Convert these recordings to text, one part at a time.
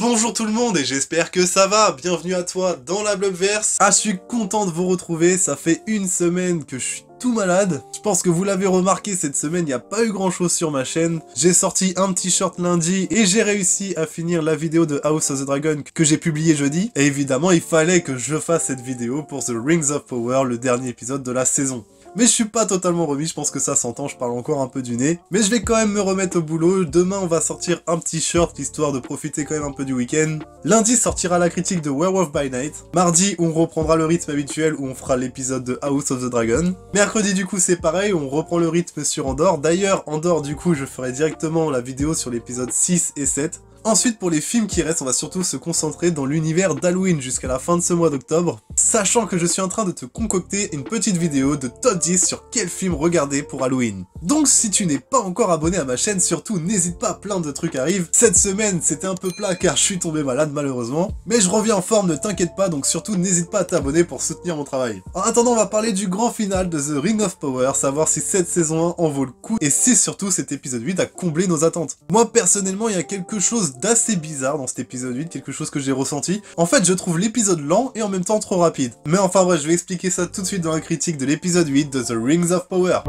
Bonjour tout le monde et j'espère que ça va, bienvenue à toi dans la Blogverse. Ah, je suis content de vous retrouver, ça fait une semaine que je suis tout malade. Je pense que vous l'avez remarqué, cette semaine il n'y a pas eu grand chose sur ma chaîne. J'ai sorti un t-shirt lundi et j'ai réussi à finir la vidéo de House of the Dragon que j'ai publiée jeudi. Et évidemment il fallait que je fasse cette vidéo pour The Rings of Power, le dernier épisode de la saison. Mais je suis pas totalement remis, je pense que ça s'entend, je parle encore un peu du nez. Mais je vais quand même me remettre au boulot, demain on va sortir un petit shirt, histoire de profiter quand même un peu du week-end. Lundi sortira la critique de Werewolf by Night. Mardi on reprendra le rythme habituel où on fera l'épisode de House of the Dragon. Mercredi du coup c'est pareil, on reprend le rythme sur Andor. D'ailleurs Andor du coup je ferai directement la vidéo sur l'épisode 6 et 7. Ensuite, pour les films qui restent, on va surtout se concentrer dans l'univers d'Halloween jusqu'à la fin de ce mois d'octobre, sachant que je suis en train de te concocter une petite vidéo de top 10 sur quel film regarder pour Halloween. Donc si tu n'es pas encore abonné à ma chaîne, surtout n'hésite pas, plein de trucs arrivent. Cette semaine, c'était un peu plat car je suis tombé malade malheureusement, mais je reviens en forme, ne t'inquiète pas, donc surtout n'hésite pas à t'abonner pour soutenir mon travail. En attendant, on va parler du grand final de The Ring of Power, savoir si cette saison 1 en vaut le coup, et si surtout cet épisode 8 a comblé nos attentes. Moi personnellement, il y a quelque chose d'assez bizarre dans cet épisode 8, quelque chose que j'ai ressenti. En fait, je trouve l'épisode lent et en même temps trop rapide. Mais enfin bref, je vais expliquer ça tout de suite dans la critique de l'épisode 8 de The Rings of Power.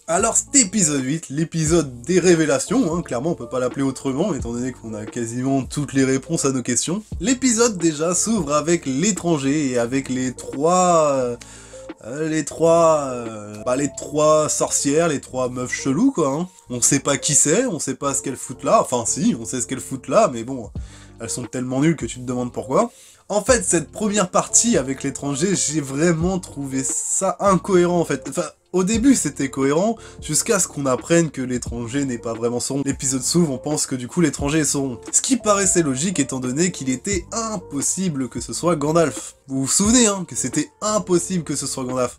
Alors cet épisode 8, l'épisode des révélations, clairement on peut pas l'appeler autrement étant donné qu'on a quasiment toutes les réponses à nos questions. L'épisode déjà s'ouvre avec l'étranger et avec les trois sorcières, les trois meufs cheloues quoi. On sait pas qui c'est, on sait pas ce qu'elles foutent là, enfin si, on sait ce qu'elles foutent là, mais bon, elles sont tellement nulles que tu te demandes pourquoi. En fait, cette première partie avec l'étranger, j'ai vraiment trouvé ça incohérent en fait. Enfin, au début c'était cohérent, jusqu'à ce qu'on apprenne que l'étranger n'est pas vraiment Sauron. L'épisode s'ouvre, on pense que du coup l'étranger est Sauron. Ce qui paraissait logique étant donné qu'il était impossible que ce soit Gandalf. Vous vous souvenez que c'était impossible que ce soit Gandalf.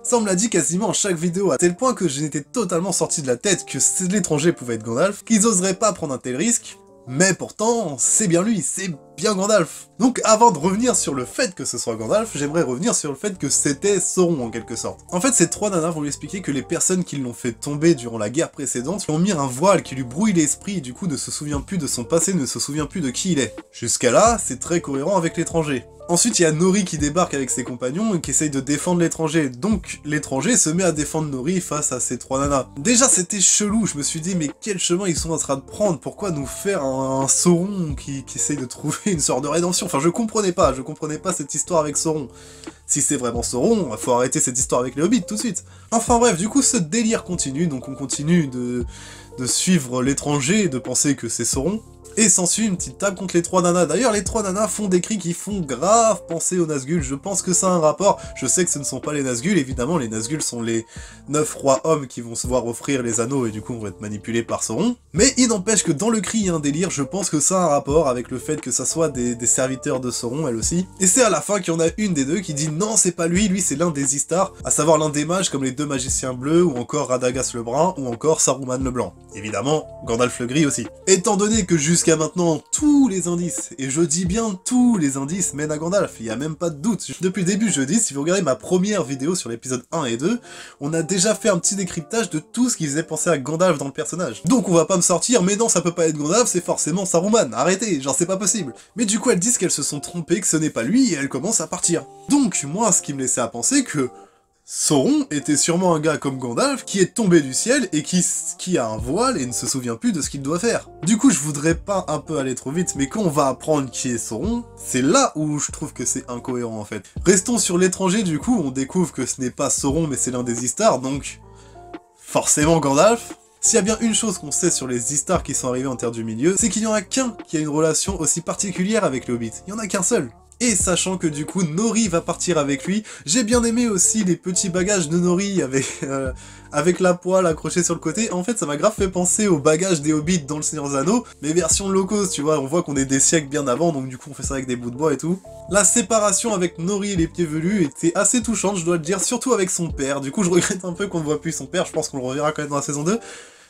Ça on me l'a dit quasiment à chaque vidéo, à tel point que je n'étais totalement sorti de la tête que l'étranger pouvait être Gandalf, qu'ils oseraient pas prendre un tel risque. Mais pourtant, c'est bien lui, c'est bien Gandalf. Donc avant de revenir sur le fait que ce soit Gandalf, j'aimerais revenir sur le fait que c'était Sauron en quelque sorte. En fait, ces trois nanas vont lui expliquer que les personnes qui l'ont fait tomber durant la guerre précédente lui ont mis un voile qui lui brouille l'esprit et du coup ne se souvient plus de son passé, ne se souvient plus de qui il est. Jusqu'à là, c'est très cohérent avec l'étranger. Ensuite, il y a Nori qui débarque avec ses compagnons et qui essaye de défendre l'étranger. Donc, l'étranger se met à défendre Nori face à ces trois nanas. Déjà, c'était chelou. Je me suis dit, mais quel chemin ils sont en train de prendre? Pourquoi nous faire un Sauron qui essaye de trouver une sorte de rédemption? Enfin, je comprenais pas cette histoire avec Sauron. Si c'est vraiment Sauron, faut arrêter cette histoire avec les hobbits tout de suite. Enfin bref, du coup, ce délire continue. Donc, on continue de suivre l'étranger et de penser que c'est Sauron. Et s'ensuit une petite table contre les trois nanas. D'ailleurs, les trois nanas font des cris qui font grave penser aux Nazgûl. Je pense que ça a un rapport. Je sais que ce ne sont pas les Nazgûl. Évidemment, les Nazgûl sont les 9 rois hommes qui vont se voir offrir les anneaux et du coup, on va être manipulés par Sauron. Mais il n'empêche que dans le cri, il y a un délire. Je pense que ça a un rapport avec le fait que ça soit des serviteurs de Sauron, elle aussi. Et c'est à la fin qu'il y en a une des deux qui dit non, c'est pas lui c'est l'un des Istar, à savoir l'un des mages comme les deux magiciens bleus, ou encore Radagast le brun, ou encore Saruman le blanc. Évidemment, Gandalf le gris aussi. Étant donné que jusqu'à maintenant, tous les indices, et je dis bien tous les indices, mènent à Gandalf, il n'y a même pas de doute. Depuis le début, je dis, si vous regardez ma première vidéo sur l'épisode 1 et 2, on a déjà fait un petit décryptage de tout ce qui faisait penser à Gandalf dans le personnage. Donc on va pas me sortir, mais non, ça peut pas être Gandalf, c'est forcément Saruman, arrêtez, genre c'est pas possible. Mais du coup, elles disent qu'elles se sont trompées, que ce n'est pas lui, et elles commencent à partir. Donc, moi, ce qui me laissait à penser que Sauron était sûrement un gars comme Gandalf qui est tombé du ciel et qui a un voile et ne se souvient plus de ce qu'il doit faire. Du coup, je voudrais pas un peu aller trop vite, mais quand on va apprendre qui est Sauron, c'est là où je trouve que c'est incohérent en fait. Restons sur l'étranger du coup, on découvre que ce n'est pas Sauron mais c'est l'un des Istar, donc forcément Gandalf. S'il y a bien une chose qu'on sait sur les Istar qui sont arrivés en Terre du Milieu, c'est qu'il y en a qu'un qui a une relation aussi particulière avec les Hobbits. Il y en a qu'un seul. Et sachant que du coup Nori va partir avec lui, j'ai bien aimé aussi les petits bagages de Nori avec la poêle accrochée sur le côté. En fait ça m'a grave fait penser aux bagages des Hobbits dans le Seigneur des Anneaux, mais version low cost, tu vois, on voit qu'on est des siècles bien avant, donc du coup on fait ça avec des bouts de bois et tout. La séparation avec Nori et les pieds velus était assez touchante, je dois le dire, surtout avec son père. Du coup je regrette un peu qu'on ne voit plus son père, je pense qu'on le reverra quand même dans la saison 2.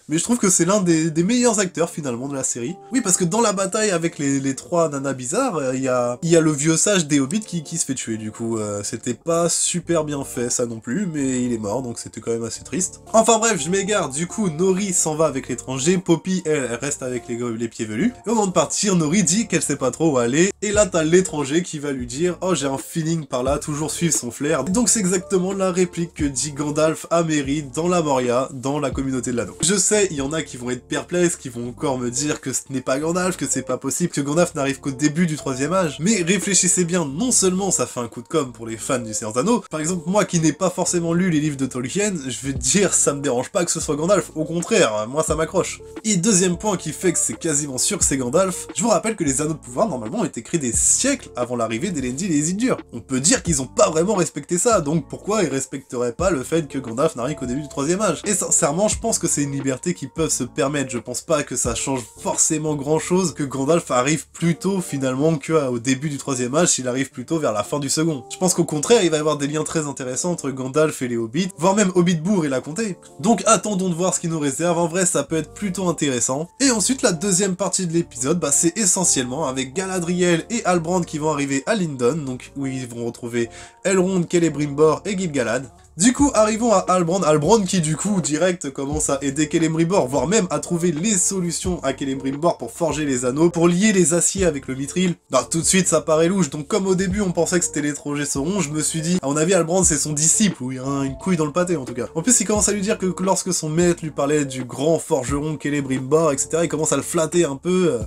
mais je trouve que c'est l'un des meilleurs acteurs finalement de la série. Oui, parce que dans la bataille avec les trois nanas bizarres, il y a le vieux sage des hobbits qui se fait tuer, du coup, c'était pas super bien fait ça non plus, mais il est mort, donc c'était quand même assez triste. Enfin bref, je m'égare, du coup, Nori s'en va avec l'étranger, Poppy, elle reste avec les pieds velus, et au moment de partir, Nori dit qu'elle sait pas trop où aller, et là t'as l'étranger qui va lui dire « Oh, j'ai un feeling par là, toujours suivre son flair ». Donc c'est exactement la réplique que dit Gandalf à Merry dans la Moria, dans la communauté de l'anneau. Je sais, il y en a qui vont être perplexes, qui vont encore me dire que ce n'est pas Gandalf, que c'est pas possible, que Gandalf n'arrive qu'au début du troisième âge, mais réfléchissez bien, non seulement ça fait un coup de com' pour les fans du Seigneur des Anneaux, par exemple moi qui n'ai pas forcément lu les livres de Tolkien, je vais te dire ça me dérange pas que ce soit Gandalf, au contraire, moi ça m'accroche. Et deuxième point qui fait que c'est quasiment sûr que c'est Gandalf, je vous rappelle que les Anneaux de Pouvoir normalement ont été créés des siècles avant l'arrivée d'Elendil et Isildur. On peut dire qu'ils ont pas vraiment respecté ça, donc pourquoi ils respecteraient pas le fait que Gandalf n'arrive qu'au début du troisième âge? Et sincèrement, je pense que c'est une liberté qu'ils peuvent se permettre, je pense pas que ça change forcément grand chose que Gandalf arrive plus tôt finalement qu'au début du troisième âge, s'il arrive plutôt vers la fin du second. Je pense qu'au contraire, il va y avoir des liens très intéressants entre Gandalf et les Hobbits, voire même Hobbitbourg et la comté. Donc attendons de voir ce qu'il nous réserve, en vrai ça peut être plutôt intéressant. Et ensuite la deuxième partie de l'épisode, c'est essentiellement avec Galadriel et Halbrand qui vont arriver à Lindon, donc où ils vont retrouver Elrond, Celebrimbor et Gil-galad. Du coup, arrivons à Halbrand qui du coup, direct, commence à aider Celebrimbor, voire même à trouver les solutions à Celebrimbor pour forger les anneaux, pour lier les aciers avec le mithril. Bah, tout de suite, ça paraît louche, donc comme au début, on pensait que c'était l'étranger Sauron, je me suis dit, à mon avis, Halbrand, c'est son disciple, ou il y a une couille dans le pâté, en tout cas. En plus, il commence à lui dire que lorsque son maître lui parlait du grand forgeron Celebrimbor, etc., il commence à le flatter un peu...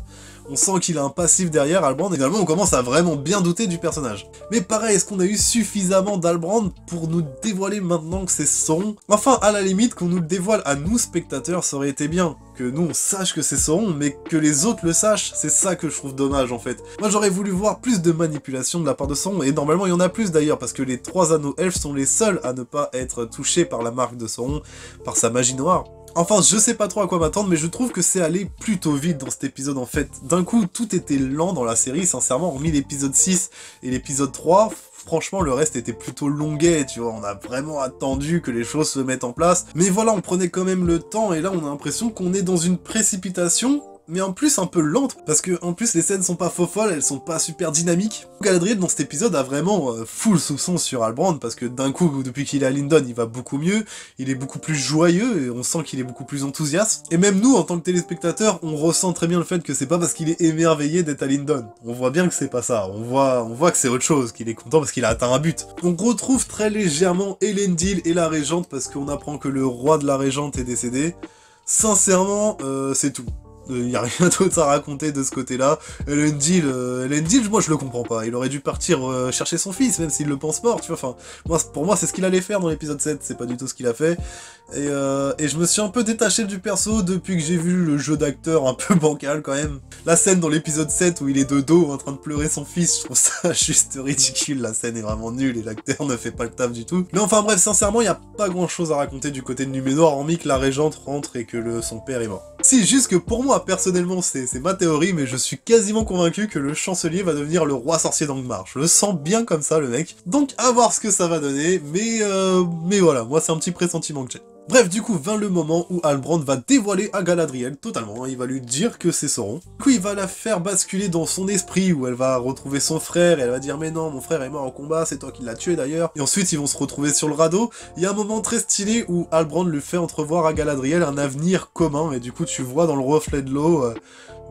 On sent qu'il a un passif derrière Halbrand, et finalement on commence à vraiment bien douter du personnage. Mais pareil, est-ce qu'on a eu suffisamment d'Halbrand pour nous dévoiler maintenant que c'est Sauron? Enfin, à la limite, qu'on nous le dévoile à nous spectateurs, ça aurait été bien. Que nous on sache que c'est Sauron, mais que les autres le sachent, c'est ça que je trouve dommage en fait. Moi j'aurais voulu voir plus de manipulation de la part de Sauron, et normalement il y en a plus d'ailleurs, parce que les 3 anneaux elfes sont les seuls à ne pas être touchés par la marque de Sauron, par sa magie noire. Enfin, je sais pas trop à quoi m'attendre, mais je trouve que c'est allé plutôt vite dans cet épisode en fait. D'un coup, tout était lent dans la série, sincèrement, hormis l'épisode 6 et l'épisode 3, franchement, le reste était plutôt longuet, tu vois, on a vraiment attendu que les choses se mettent en place. Mais voilà, on prenait quand même le temps, et là, on a l'impression qu'on est dans une précipitation, mais en plus un peu lente, parce que en plus les scènes sont pas faux folles, elles sont pas super dynamiques. Galadriel dans cet épisode a vraiment full soupçon sur Halbrand, parce que d'un coup, depuis qu'il est à Lindon, il va beaucoup mieux, il est beaucoup plus joyeux, et on sent qu'il est beaucoup plus enthousiaste. Et même nous, en tant que téléspectateurs, on ressent très bien le fait que c'est pas parce qu'il est émerveillé d'être à Lindon. On voit bien que c'est pas ça, on voit que c'est autre chose, qu'il est content parce qu'il a atteint un but. On retrouve très légèrement Elendil et la Régente, parce qu'on apprend que le roi de la Régente est décédé. Sincèrement, c'est tout. Il n'y a rien d'autre à raconter de ce côté-là. Elendil, moi je le comprends pas. Il aurait dû partir chercher son fils, même s'il le pense mort, tu vois. Enfin, pour moi c'est ce qu'il allait faire dans l'épisode 7, c'est pas du tout ce qu'il a fait. Et je me suis un peu détaché du perso depuis que j'ai vu le jeu d'acteur un peu bancal quand même. La scène dans l'épisode 7 où il est de dos en train de pleurer son fils, je trouve ça juste ridicule. La scène est vraiment nulle et l'acteur ne fait pas le taf du tout. Mais enfin bref, sincèrement, il n'y a pas grand chose à raconter du côté de Numénor, hormis que la Régente rentre et que son père est mort. Si, juste que pour moi, personnellement, c'est ma théorie, mais je suis quasiment convaincu que le chancelier va devenir le roi sorcier d'Angmar. Je le sens bien comme ça, le mec. Donc, à voir ce que ça va donner, mais voilà, moi c'est un petit pressentiment que j'ai. Bref, du coup, vint le moment où Halbrand va dévoiler à Galadriel totalement, il va lui dire que c'est Sauron. Du coup, il va la faire basculer dans son esprit, où elle va retrouver son frère, et elle va dire « Mais non, mon frère est mort en combat, c'est toi qui l'as tué d'ailleurs ». Et ensuite, ils vont se retrouver sur le radeau. Il y a un moment très stylé où Halbrand lui fait entrevoir à Galadriel un avenir commun, et du coup, tu vois dans le reflet de l'eau...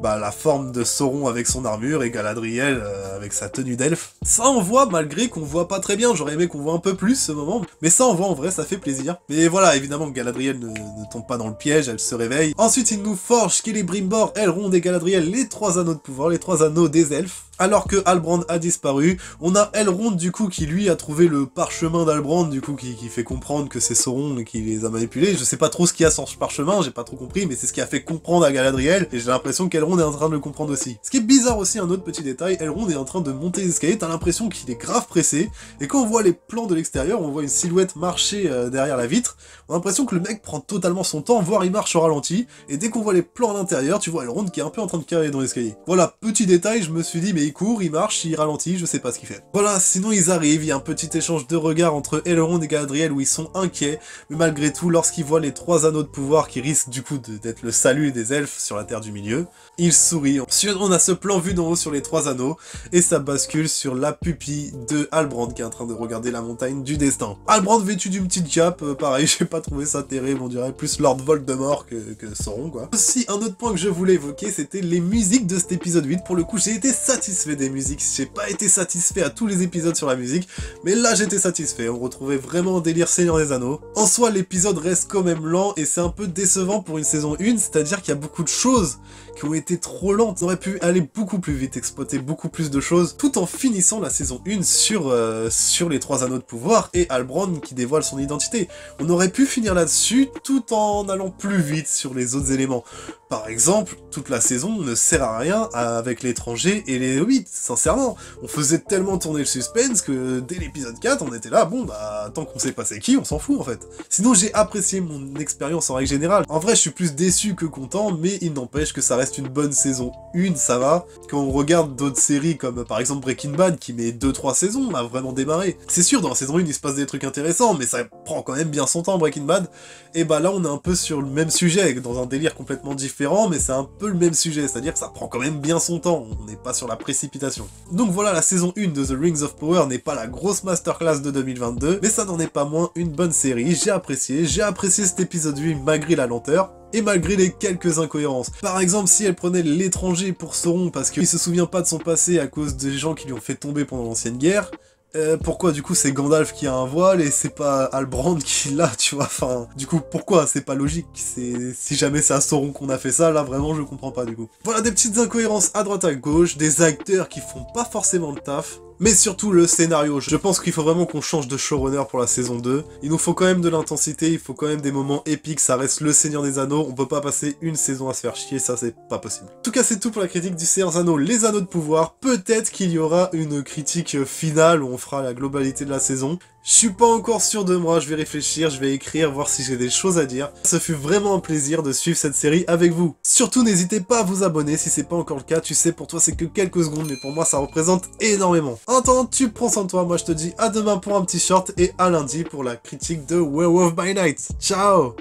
la forme de Sauron avec son armure et Galadriel avec sa tenue d'elfe. Ça on voit, malgré qu'on voit pas très bien, j'aurais aimé qu'on voit un peu plus ce moment, mais ça on voit en vrai, ça fait plaisir. Mais voilà, évidemment Galadriel ne tombe pas dans le piège, elle se réveille. Ensuite il nous forge Celebrimbor, Elrond et Galadriel les 3 anneaux de pouvoir, les 3 anneaux des elfes. Alors que Halbrand a disparu, on a Elrond du coup qui lui a trouvé le parchemin d'Halbrand du coup qui fait comprendre que c'est Sauron et qui les a manipulés. Je sais pas trop ce qu'il y a sur ce parchemin, j'ai pas trop compris, mais c'est ce qui a fait comprendre à Galadriel, et j'ai l'impression qu'Elrond est en train de le comprendre aussi. Ce qui est bizarre aussi, un autre petit détail, Elrond est en train de monter les escaliers, t'as l'impression qu'il est grave pressé, et quand on voit les plans de l'extérieur, on voit une silhouette marcher derrière la vitre, on a l'impression que le mec prend totalement son temps, voire il marche au ralenti, et dès qu'on voit les plans à l'intérieur, tu vois Elrond qui est un peu en train de carrer dans l'escalier. Voilà, petit détail, je me suis dit, mais il court, il marche, il ralentit, je sais pas ce qu'il fait. Voilà, sinon ils arrivent, il y a un petit échange de regards entre Elrond et Galadriel où ils sont inquiets, mais malgré tout, lorsqu'ils voient les 3 anneaux de pouvoir qui risquent du coup d'être le salut des elfes sur la Terre du Milieu, ils sourient. Ensuite, on a ce plan vu d'en haut sur les 3 anneaux, et ça bascule sur la pupille de Halbrand qui est en train de regarder la montagne du destin. Halbrand vêtu d'une petite cape, pareil, j'ai pas trouvé ça terrible, on dirait plus Lord Voldemort que Sauron, quoi. Aussi, un autre point que je voulais évoquer, c'était les musiques de cet épisode 8. Pour le coup, j'ai été satisfait des musiques, j'ai pas été satisfait à tous les épisodes sur la musique, mais là j'étais satisfait, on retrouvait vraiment un délire Seigneur des Anneaux. En soi, l'épisode reste quand même lent, et c'est un peu décevant pour une saison 1, c'est-à-dire qu'il y a beaucoup de choses qui ont été trop lentes. On aurait pu aller beaucoup plus vite, exploiter beaucoup plus de choses, tout en finissant la saison 1 sur les 3 anneaux de pouvoir et Halbrand qui dévoile son identité. On aurait pu finir là-dessus tout en allant plus vite sur les autres éléments. Par exemple, toute la saison ne sert à rien avec l'étranger et les hobbits, sincèrement. On faisait tellement tourner le suspense que dès l'épisode 4, on était là, bon bah, tant qu'on sait pas c'est qui, on s'en fout en fait. Sinon, j'ai apprécié mon expérience en règle générale. En vrai, je suis plus déçu que content, mais il n'empêche que ça reste une bonne saison 1, ça va. Quand on regarde d'autres séries comme par exemple Breaking Bad qui met 2-3 saisons à vraiment démarrer. C'est sûr, dans la saison 1, il se passe des trucs intéressants, mais ça prend quand même bien son temps, Breaking Bad. Et bah là, on est un peu sur le même sujet, dans un délire complètement différent, mais c'est un peu le même sujet, c'est-à-dire que ça prend quand même bien son temps, on n'est pas sur la précipitation. Donc voilà, la saison 1 de The Rings of Power n'est pas la grosse masterclass de 2022, mais ça n'en est pas moins une bonne série, j'ai apprécié cet épisode 8 malgré la lenteur, et malgré les quelques incohérences. Par exemple, si elle prenait l'étranger pour Sauron parce qu'il se souvient pas de son passé à cause des gens qui lui ont fait tomber pendant l'ancienne guerre, pourquoi du coup c'est Gandalf qui a un voile et c'est pas Halbrand qui l'a, tu vois, enfin, du coup pourquoi, c'est pas logique, si jamais c'est à Sauron qu'on a fait ça, là vraiment je comprends pas du coup. Voilà des petites incohérences à droite à gauche, des acteurs qui font pas forcément le taf, mais surtout le scénario. Je pense qu'il faut vraiment qu'on change de showrunner pour la saison 2. Il nous faut quand même de l'intensité, il faut quand même des moments épiques, ça reste le Seigneur des Anneaux, on peut pas passer une saison à se faire chier, ça c'est pas possible. En tout cas c'est tout pour la critique du Seigneur des Anneaux, les Anneaux de pouvoir. Peut-être qu'il y aura une critique finale où on fera la globalité de la saison. Je suis pas encore sûr de moi, je vais réfléchir, je vais écrire, voir si j'ai des choses à dire. Ce fut vraiment un plaisir de suivre cette série avec vous. Surtout n'hésitez pas à vous abonner si c'est pas encore le cas, tu sais pour toi c'est que quelques secondes mais pour moi ça représente énormément. En attendant, tu prends soin de toi, moi je te dis à demain pour un petit short et à lundi pour la critique de Werewolf by Night. Ciao!